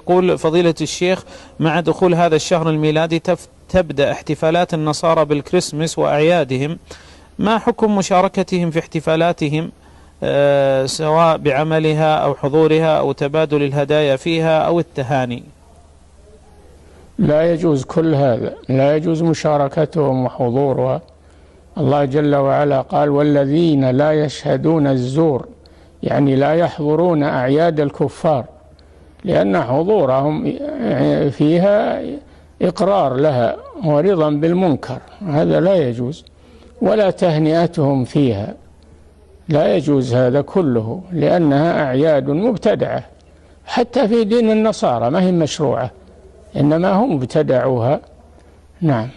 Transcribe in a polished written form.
يقول فضيلة الشيخ: مع دخول هذا الشهر الميلادي تبدأ احتفالات النصارى بالكريسماس وأعيادهم، ما حكم مشاركتهم في احتفالاتهم سواء بعملها أو حضورها أو تبادل الهدايا فيها أو التهاني؟ لا يجوز كل هذا، لا يجوز مشاركتهم وحضورها. الله جل وعلا قال: والذين لا يشهدون الزور، يعني لا يحضرون أعياد الكفار، لأن حضورهم فيها إقرار لها ورضا بالمنكر، هذا لا يجوز. ولا تهنئتهم فيها، لا يجوز هذا كله، لأنها أعياد مبتدعة. حتى في دين النصارى ما هي مشروعة، إنما هم ابتدعوها. نعم.